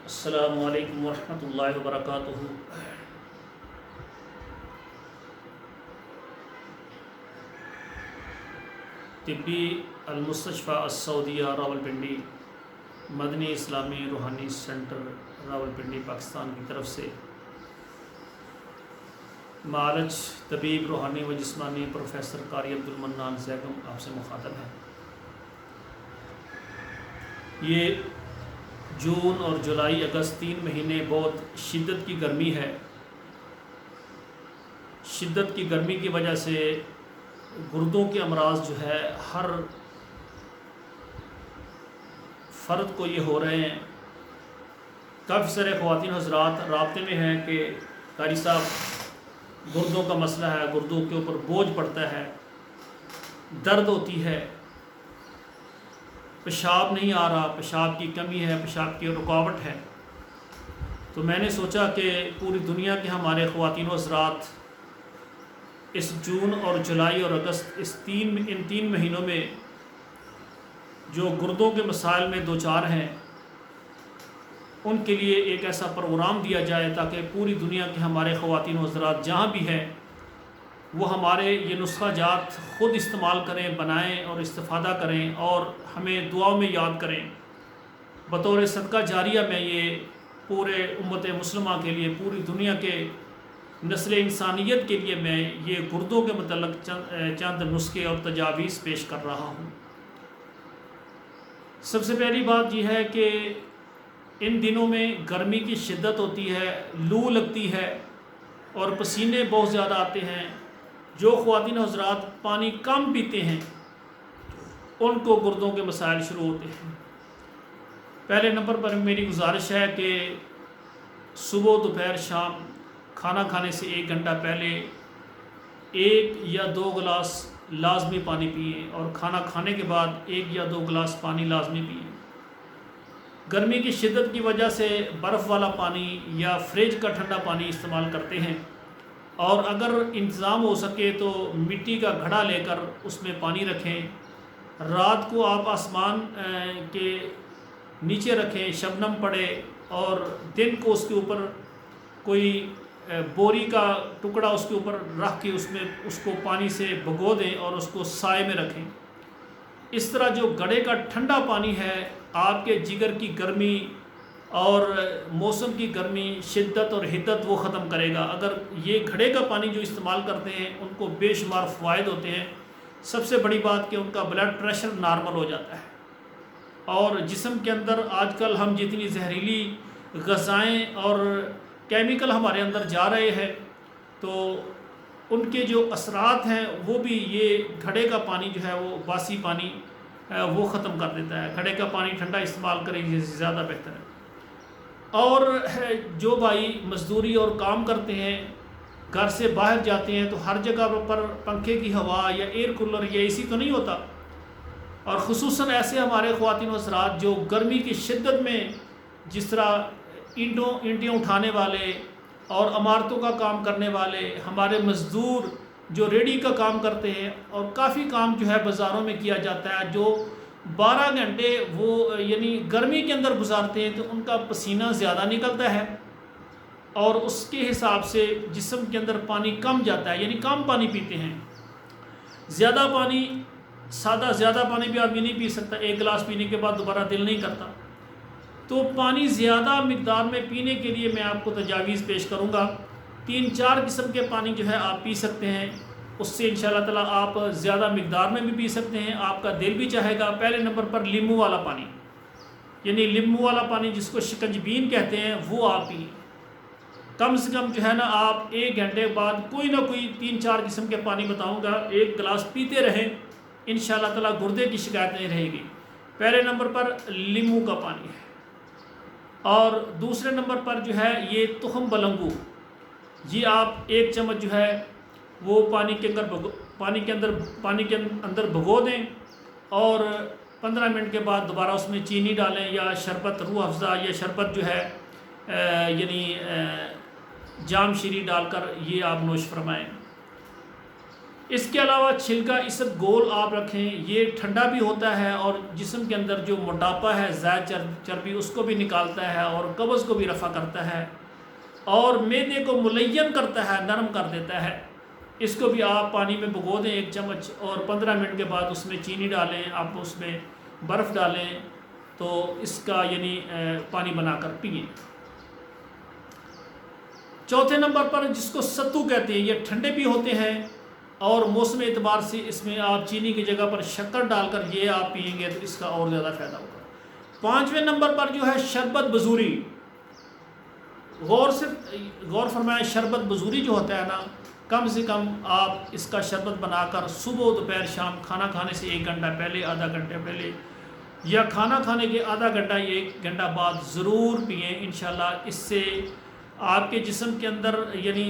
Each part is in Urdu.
السلام علیکم ورحمۃ اللہ وبرکاتہ۔ طبی المستشفیٰ السعودیہ راولپنڈی مدنی اسلامی روحانی سینٹر راولپنڈی پاکستان کی طرف سے معالج طبیب روحانی و جسمانی پروفیسر قاری عبدالمنان زیگم آپ سے مخاطب ہے۔ یہ جون اور جولائی اگست 3 مہینے بہت شدت کی گرمی ہے۔ شدت کی گرمی کی وجہ سے گردوں کے امراض جو ہے ہر فرد کو یہ ہو رہے ہیں۔ کافی سارے خواتین حضرات رابطے میں ہیں کہ قاری صاحب گردوں کا مسئلہ ہے، گردوں کے اوپر بوجھ پڑتا ہے، درد ہوتی ہے، پیشاب نہیں آ رہا، پیشاب کی کمی ہے، پیشاب کی رکاوٹ ہے۔ تو میں نے سوچا کہ پوری دنیا کے ہمارے خواتین و حضرات اس جون اور جولائی اور اگست ان تین مہینوں میں جو گردوں کے مسائل میں دوچار ہیں، ان کے لیے ایک ایسا پروگرام دیا جائے تاکہ پوری دنیا کے ہمارے خواتین و حضرات جہاں بھی ہیں وہ ہمارے یہ نسخہ جات خود استعمال کریں، بنائیں اور استفادہ کریں اور ہمیں دعاؤں میں یاد کریں۔ بطور صدقہ جاریہ میں یہ پورے امت مسلمہ کے لیے، پوری دنیا کے نسل انسانیت کے لیے میں یہ گردوں کے متعلق چند نسخے اور تجاویز پیش کر رہا ہوں۔ سب سے پہلی بات یہ ہے کہ ان دنوں میں گرمی کی شدت ہوتی ہے، لو لگتی ہے اور پسینے بہت زیادہ آتے ہیں۔ جو خواتین حضرات پانی کم پیتے ہیں ان کو گردوں کے مسائل شروع ہوتے ہیں۔ پہلے نمبر پر میری گزارش ہے کہ صبح دوپہر شام کھانا کھانے سے 1 گھنٹہ پہلے 1 یا 2 گلاس لازمی پانی پئیں اور کھانا کھانے کے بعد 1 یا 2 گلاس پانی لازمی پئیں۔ گرمی کی شدت کی وجہ سے برف والا پانی یا فریج کا ٹھنڈا پانی استعمال کرتے ہیں، اور اگر انتظام ہو سکے تو مٹی کا گھڑا لے کر اس میں پانی رکھیں۔ رات کو آپ آسمان کے نیچے رکھیں، شبنم پڑے، اور دن کو اس کے اوپر کوئی بوری کا ٹکڑا اس کے اوپر رکھ کے اس کو پانی سے بھگو دیں اور اس کو سائے میں رکھیں۔ اس طرح جو گھڑے کا ٹھنڈا پانی ہے آپ کے جگر کی گرمی اور موسم کی گرمی، شدت اور حدت وہ ختم کرے گا۔ اگر یہ گھڑے کا پانی جو استعمال کرتے ہیں ان کو بے شمار فوائد ہوتے ہیں۔ سب سے بڑی بات کہ ان کا بلڈ پریشر نارمل ہو جاتا ہے، اور جسم کے اندر آج کل ہم جتنی زہریلی غذائیں اور کیمیکل ہمارے اندر جا رہے ہیں تو ان کے جو اثرات ہیں وہ بھی یہ گھڑے کا پانی جو ہے وہ باسی پانی وہ ختم کر دیتا ہے۔ گھڑے کا پانی ٹھنڈا استعمال کریں، یہ زیادہ بہتر ہے۔ اور جو بھائی مزدوری اور کام کرتے ہیں، گھر سے باہر جاتے ہیں، تو ہر جگہ پر پنکھے کی ہوا یا ایئر کولر یا اے سی تو نہیں ہوتا، اور خصوصاً ایسے ہمارے خواتین و حضرات جو گرمی کی شدت میں جس طرح اینٹیں اٹھانے والے اور عمارتوں کا کام کرنے والے، ہمارے مزدور جو ریڑھی کا کام کرتے ہیں، اور کافی کام جو ہے بازاروں میں کیا جاتا ہے، جو 12 گھنٹے وہ یعنی گرمی کے اندر گزارتے ہیں، تو ان کا پسینہ زیادہ نکلتا ہے اور اس کے حساب سے جسم کے اندر پانی کم جاتا ہے، یعنی کم پانی پیتے ہیں۔ زیادہ پانی بھی آدمی نہیں پی سکتا، 1 گلاس پینے کے بعد دوبارہ دل نہیں کرتا۔ تو پانی زیادہ مقدار میں پینے کے لیے میں آپ کو تجاویز پیش کروں گا۔ 3-4 قسم کے پانی جو ہے آپ پی سکتے ہیں، اس سے انشاءاللہ تعالیٰ آپ زیادہ مقدار میں بھی پی سکتے ہیں، آپ کا دل بھی چاہے گا۔ پہلے نمبر پر لیمو والا پانی، یعنی لیمو والا پانی جس کو شکنجبین کہتے ہیں، وہ آپ پئیں۔ کم سے کم جو ہے نا آپ 1 گھنٹے بعد کوئی نہ کوئی 3-4 قسم کے پانی بتاؤں گا، 1 گلاس پیتے رہیں، انشاءاللہ تعالیٰ گردے کی شکایت نہیں رہے گی۔ پہلے نمبر پر لیمو کا پانی ہے، اور دوسرے نمبر پر جو ہے یہ تخم بلنگو، یہ آپ 1 چمچ جو ہے وہ پانی کے اندر بھگو دیں، اور 15 منٹ کے بعد دوبارہ اس میں چینی ڈالیں یا شربت روح افزا یا شربت جو ہے یعنی جام شیری ڈال کر یہ آپ نوش فرمائیں۔ اس کے علاوہ چھلکا اسب گول آپ رکھیں، یہ ٹھنڈا بھی ہوتا ہے اور جسم کے اندر جو موٹاپا ہے، زائد چربی، اس کو بھی نکالتا ہے اور قبض کو بھی رفع کرتا ہے اور معدے کو ملین کرتا ہے، نرم کر دیتا ہے۔ اس کو بھی آپ پانی میں بھگو دیں 1 چمچ، اور 15 منٹ کے بعد اس میں چینی ڈالیں، آپ اس میں برف ڈالیں تو اس کا پانی بنا کر پئیں۔ چوتھے نمبر پر جس کو ستو کہتے ہیں، یہ ٹھنڈے بھی ہوتے ہیں اور موسم اعتبار سے اس میں آپ چینی کی جگہ پر شکر ڈال کر یہ آپ پئیں گے تو اس کا اور زیادہ فائدہ ہوگا۔ 5ویں نمبر پر جو ہے شربت بزوری، غور فرمائیں، شربت بزوری جو ہوتا ہے نا، کم سے کم آپ اس کا شربت بنا کر صبح دوپہر شام کھانا کھانے سے 1 گھنٹہ پہلے، آدھا گھنٹے پہلے، یا کھانا کھانے کے آدھا گھنٹہ یا 1 گھنٹہ بعد ضرور پئیں۔ انشاءاللہ اس سے آپ کے جسم کے اندر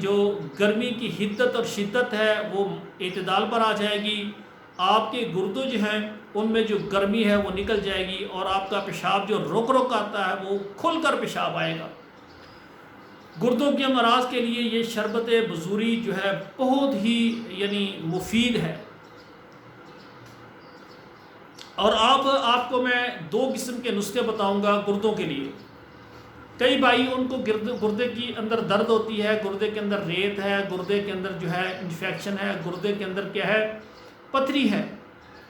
جو گرمی کی حدت اور شدت ہے وہ اعتدال پر آ جائے گی، آپ کے گردوں جو ہیں ان میں جو گرمی ہے وہ نکل جائے گی اور آپ کا پیشاب جو رک رک آتا ہے وہ کھل کر پیشاب آئے گا۔ گردوں کے امراض کے لیے یہ شربت بزوری جو ہے بہت ہی مفید ہے۔ اور آپ کو میں 2 قسم کے نسخے بتاؤں گا گردوں کے لیے۔ کئی بھائی ان کو گردے کی اندر درد ہوتی ہے، گردے کے اندر ریت ہے، گردے کے اندر جو ہے انفیکشن ہے، گردے کے اندر کیا ہے، پتھری ہے۔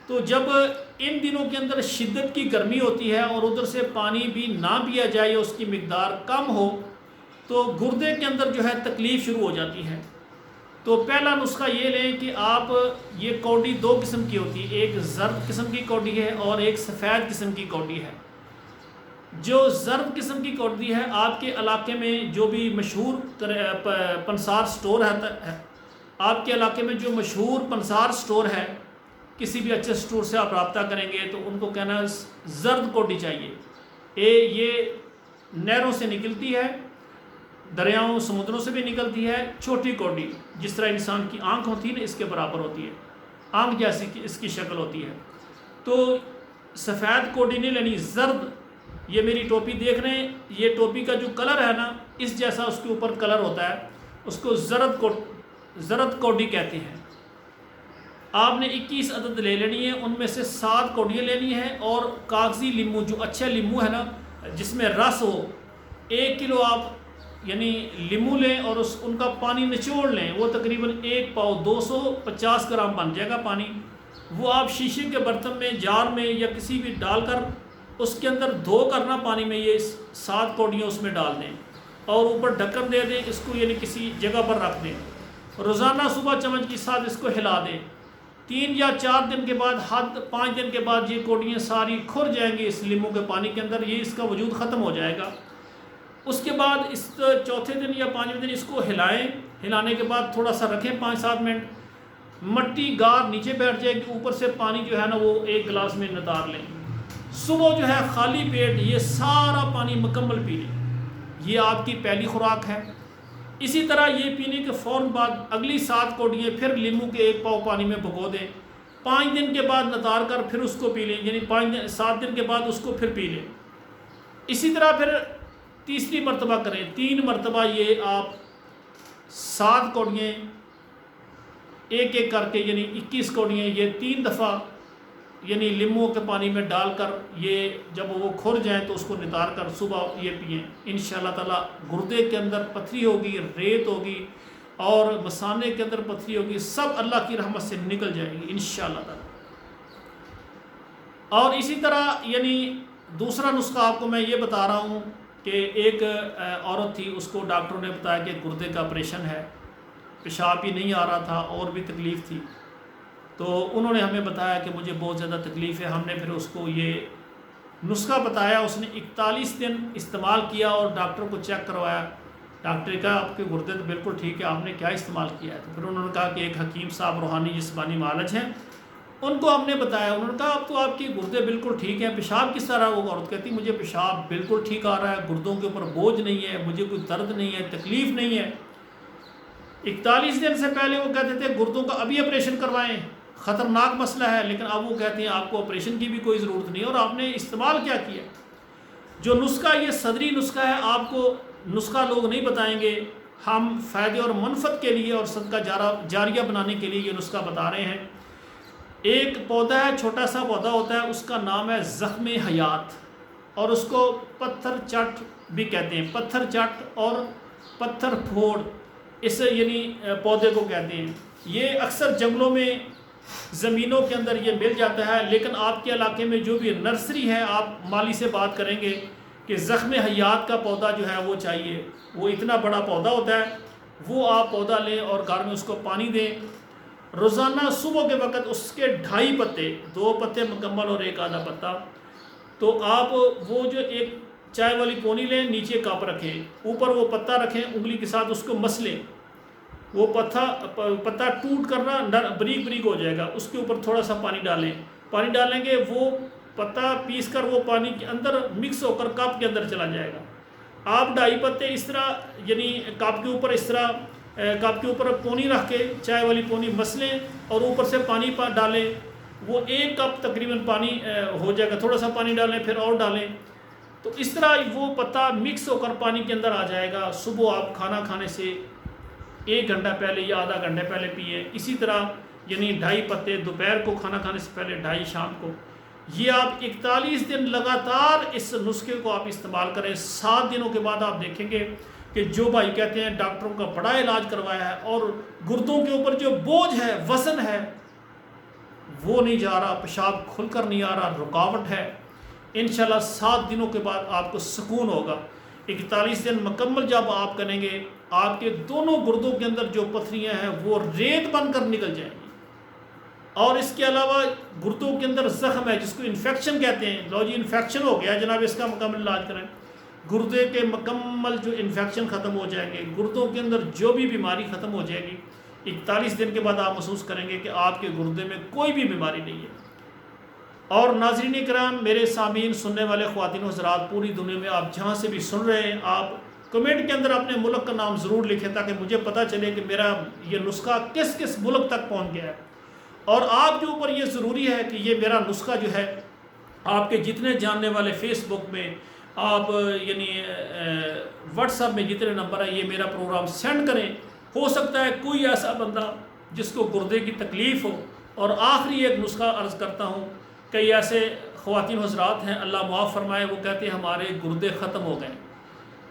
تو جب ان دنوں کے اندر شدت کی گرمی ہوتی ہے اور ادھر سے پانی بھی نہ پیا جائے، اس کی مقدار کم ہو، تو گردے کے اندر جو ہے تکلیف شروع ہو جاتی ہے۔ تو پہلا نسخہ یہ لیں کہ آپ یہ کوڈی 2 قسم کی ہوتی ہے، ایک زرد قسم کی کوڈی ہے اور ایک سفید قسم کی کوڈی ہے۔ جو زرد قسم کی کوڈی ہے، آپ کے علاقے میں جو بھی مشہور پنسار سٹور ہے، آپ کے علاقے میں جو مشہور پنسار سٹور ہے، کسی بھی اچھے سٹور سے آپ رابطہ کریں گے تو ان کو کہنا ہے زرد کوڈی چاہیے۔ یہ نہروں سے نکلتی ہے، دریاؤں سمندروں سے بھی نکلتی ہے، چھوٹی کوڈی، جس طرح انسان کی آنکھ ہوتی ہے نا، اس کے برابر ہوتی ہے، آنکھ جیسی اس کی شکل ہوتی ہے۔ تو سفید کوڈی نہیں لینی، زرد، یہ میری ٹوپی دیکھ رہے ہیں، یہ ٹوپی کا جو کلر ہے نا، اس جیسا اس کے اوپر کلر ہوتا ہے، اس کو زرد کوڈی کہتے ہیں۔ آپ نے 21 عدد لے لینی ہے، ان میں سے 7 کوڈیاں لینی ہیں، اور کاغذی لیمو، جو اچھا لیمو ہے نا جس میں رس ہو، 1 کلو آپ لیمو لیں اور ان کا پانی نچوڑ لیں، وہ تقریباً 1 پاؤ 250 گرام بن جائے گا پانی۔ وہ آپ شیشے کے برتن میں، جار میں یا کسی بھی ڈال کر اس کے اندر دھو کرنا پانی میں، یہ 7 کوڈیاں اس میں ڈال دیں اور اوپر ڈھکن دے دیں، اس کو کسی جگہ پر رکھ دیں۔ روزانہ صبح چمچ کے ساتھ اس کو ہلا دیں۔ 3 یا 4 دن کے بعد، حد 5 دن کے بعد یہ کوڈیاں ساری کھر جائیں گی اس لیمو کے پانی کے اندر، یہ اس کا وجود ختم ہو جائے گا۔ اس کے بعد اس چوتھے دن یا 5ویں دن اس کو ہلائیں، ہلانے کے بعد تھوڑا سا رکھیں 5-7 منٹ، مٹی گار نیچے بیٹھ جائے گی، اوپر سے پانی جو ہے نا وہ 1 گلاس میں نتار لیں۔ صبح جو ہے خالی پیٹ یہ سارا پانی مکمل پی لیں، یہ آپ کی پہلی خوراک ہے۔ اسی طرح یہ پینے کے فوراً بعد اگلی 7 کوڈیاں پھر لیمو کے 1 پاؤ پانی میں بھگو دیں، 5 دن کے بعد نتار کر پھر اس کو پی لیں، 7 دن کے بعد اس کو پھر پی لیں۔ اسی طرح پھر تیسری مرتبہ کریں، 3 مرتبہ یہ آپ 7 کوڈیاں 1 کر کے 21 کوڈیاں یہ 3 دفعہ لیمو کے پانی میں ڈال کر، یہ جب وہ کھر جائیں تو اس کو نتار کر صبح یہ پئیں۔ انشاءاللہ تعالی گردے کے اندر پتھری ہوگی، ریت ہوگی اور مثانے کے اندر پتھری ہوگی، سب اللہ کی رحمت سے نکل جائے گی انشاءاللہ تعالی۔ اور اسی طرح دوسرا نسخہ آپ کو میں یہ بتا رہا ہوں کہ ایک عورت تھی، اس کو ڈاکٹروں نے بتایا کہ گردے کا آپریشن ہے، پیشاب ہی نہیں آ رہا تھا اور بھی تکلیف تھی، تو انہوں نے ہمیں بتایا کہ مجھے بہت زیادہ تکلیف ہے۔ ہم نے پھر اس کو یہ نسخہ بتایا، اس نے 41 دن استعمال کیا اور ڈاکٹر کو چیک کروایا، ڈاکٹر نے کہا آپ کے گردے تو بالکل ٹھیک ہے، آپ نے کیا استعمال کیا ہے؟ تو پھر انہوں نے کہا کہ ایک حکیم صاحب روحانی جسمانی معالج ہیں، ان کو ہم نے بتایا، انہوں نے کہا اب تو آپ کی گردے بالکل ٹھیک ہیں۔ پیشاب کس طرح؟ وہ عورت کہتی مجھے پیشاب بالکل ٹھیک آ رہا ہے، گردوں کے اوپر بوجھ نہیں ہے، مجھے کوئی درد نہیں ہے، تکلیف نہیں ہے۔ 41 دن سے پہلے وہ کہتے تھے گردوں کا ابھی آپریشن کروائیں، خطرناک مسئلہ ہے، لیکن اب وہ کہتے ہیں آپ کو آپریشن کی بھی کوئی ضرورت نہیں، اور آپ نے استعمال کیا کیا؟ جو نسخہ یہ صدری نسخہ ہے، آپ کو نسخہ لوگ نہیں بتائیں گے، ہم فائدے اور منفعت کے لیے اور صدقہ جاریہ بنانے کے لیے یہ نسخہ بتا رہے ہیں۔ ایک پودا ہے، چھوٹا سا پودا ہوتا ہے، اس کا نام ہے زخم حیات، اور اس کو پتھر چٹ بھی کہتے ہیں، پتھر چٹ اور پتھر پھوڑ اس یعنی پودے کو کہتے ہیں۔ یہ اکثر جنگلوں میں زمینوں کے اندر یہ مل جاتا ہے، لیکن آپ کے علاقے میں جو بھی نرسری ہے، آپ مالی سے بات کریں گے کہ زخم حیات کا پودا جو ہے وہ چاہیے، وہ اتنا بڑا پودا ہوتا ہے، وہ آپ پودا لیں اور گھر میں اس کو پانی دیں۔ روزانہ صبح کے وقت اس کے 2.5 پتے، 2 پتے مکمل اور 1 آدھا پتا، تو آپ وہ جو ایک چائے والی پونی لیں، نیچے کپ رکھیں، اوپر وہ پتا رکھیں، انگلی کے ساتھ اس کو مسلیں، وہ پتا ٹوٹ کر نا بریک بریک ہو جائے گا، اس کے اوپر تھوڑا سا پانی ڈالیں گے، وہ پتا پیس کر وہ پانی کے اندر مکس ہو کر کپ کے اندر چلا جائے گا۔ آپ 2.5 پتے اس طرح یعنی کپ کے اوپر اس طرح کپ کے اوپر پونی رکھ کے چائے والی پونی مسلیں اور اوپر سے پانی ڈالیں، وہ 1 کپ تقریباً پانی ہو جائے گا، تھوڑا سا پانی ڈالیں پھر اور ڈالیں، تو اس طرح وہ پتا مکس ہو کر پانی کے اندر آ جائے گا۔ صبح آپ کھانا کھانے سے 1 گھنٹہ پہلے یا آدھا گھنٹے پہلے پئیں۔ اسی طرح یعنی 2.5 پتے دوپہر کو کھانا کھانے سے پہلے، 2.5 شام کو۔ یہ آپ 41 دن لگاتار اس نسخے کو آپ استعمال کریں۔ 7 دنوں کے بعد آپ دیکھیں گے کہ جو بھائی کہتے ہیں ڈاکٹروں کا بڑا علاج کروایا ہے اور گردوں کے اوپر جو بوجھ ہے، وزن ہے، وہ نہیں جا رہا، پیشاب کھل کر نہیں آ رہا، رکاوٹ ہے، انشاءاللہ 7 دنوں کے بعد آپ کو سکون ہوگا۔ 41 دن مکمل جب آپ کریں گے، آپ کے دونوں گردوں کے اندر جو پتھریاں ہیں وہ ریت بن کر نکل جائیں گی۔ اور اس کے علاوہ گردوں کے اندر زخم ہے جس کو انفیکشن کہتے ہیں، لو جی انفیکشن ہو گیا جناب، اس کا مکمل علاج کریں، گردے کے مکمل جو انفیکشن ختم ہو جائیں گے، گردوں کے اندر جو بھی بیماری ختم ہو جائے گی۔ 41 دن کے بعد آپ محسوس کریں گے کہ آپ کے گردے میں کوئی بھی بیماری نہیں ہے۔ اور ناظرین کرام، میرے سامعین، سننے والے خواتین و حضرات، پوری دنیا میں آپ جہاں سے بھی سن رہے ہیں، آپ کمنٹ کے اندر اپنے ملک کا نام ضرور لکھیں تاکہ مجھے پتہ چلے کہ میرا یہ نسخہ کس کس ملک تک پہنچ گیا ہے۔ اور آپ کے اوپر یہ ضروری ہے کہ یہ میرا نسخہ جو ہے، آپ کے جتنے جاننے والے فیس بک میں، آپ یعنی واٹس ایپ میں جتنے نمبر ہیں، یہ میرا پروگرام سینڈ کریں۔ ہو سکتا ہے کوئی ایسا بندہ جس کو گردے کی تکلیف ہو۔ اور آخری ایک نسخہ عرض کرتا ہوں، کئی ایسے خواتین حضرات ہیں، اللہ معاف فرمائے، وہ کہتے ہیں ہمارے گردے ختم ہو گئے۔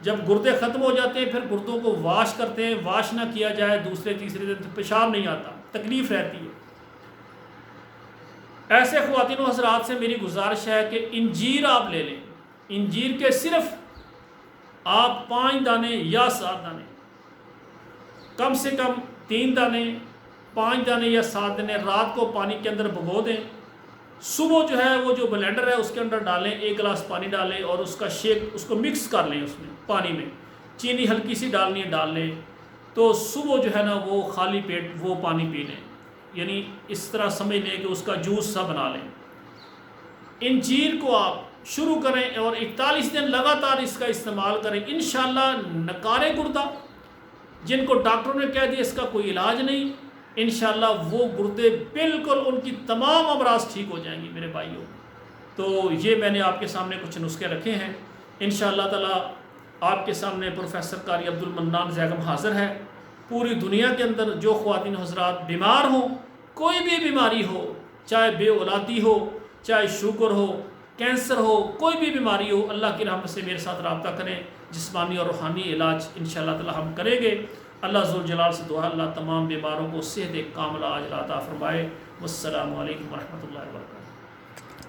جب گردے ختم ہو جاتے ہیں پھر گردوں کو واش کرتے ہیں، واش نہ کیا جائے دوسرے تیسرے دن پیشاب نہیں آتا، تکلیف رہتی ہے۔ ایسے خواتین و حضرات سے میری گزارش ہے کہ انجیر آپ لے لیں، انجیر کے صرف آپ 5 دانے یا 7 دانے، کم سے کم 3 دانے، 5 دانے یا 7 دانے رات کو پانی کے اندر بھگو دیں۔ صبح جو ہے وہ جو بلینڈر ہے اس کے اندر ڈالیں، 1 گلاس پانی ڈالیں اور اس کا شیک، اس کو مکس کر لیں، اس میں پانی میں چینی ہلکی سی ڈالنی ہے، ڈال لیں، تو صبح جو ہے نا وہ خالی پیٹ وہ پانی پی لیں، یعنی اس طرح سمجھ لیں کہ اس کا جوس سا بنا لیں۔ انجیر کو آپ شروع کریں اور 41 دن لگاتار اس کا استعمال کریں، انشاءاللہ نکارے گردہ جن کو ڈاکٹروں نے کہہ دیا اس کا کوئی علاج نہیں، انشاءاللہ وہ گردے بالکل ان کی تمام امراض ٹھیک ہو جائیں گی میرے بھائیوں۔ تو یہ میں نے آپ کے سامنے کچھ نسخے رکھے ہیں، انشاءاللہ تعالی آپ کے سامنے پروفیسر قاری عبد المنان زیغم حاضر ہے۔ پوری دنیا کے اندر جو خواتین حضرات بیمار ہوں، کوئی بھی بیماری ہو، چاہے بے اولادی ہو، چاہے شوگر ہو، کینسر ہو، کوئی بھی بیماری ہو، اللہ کی رحمت سے میرے ساتھ رابطہ کریں، جسمانی اور روحانی علاج انشاءاللہ تعالی ہم کریں گے۔ اللہ ذوالجلال سے دعا، اللہ تمام بیماروں کو صحت کاملہ عاجلہ عطا فرمائے۔ والسلام علیکم ورحمۃ اللہ وبرکاتہ۔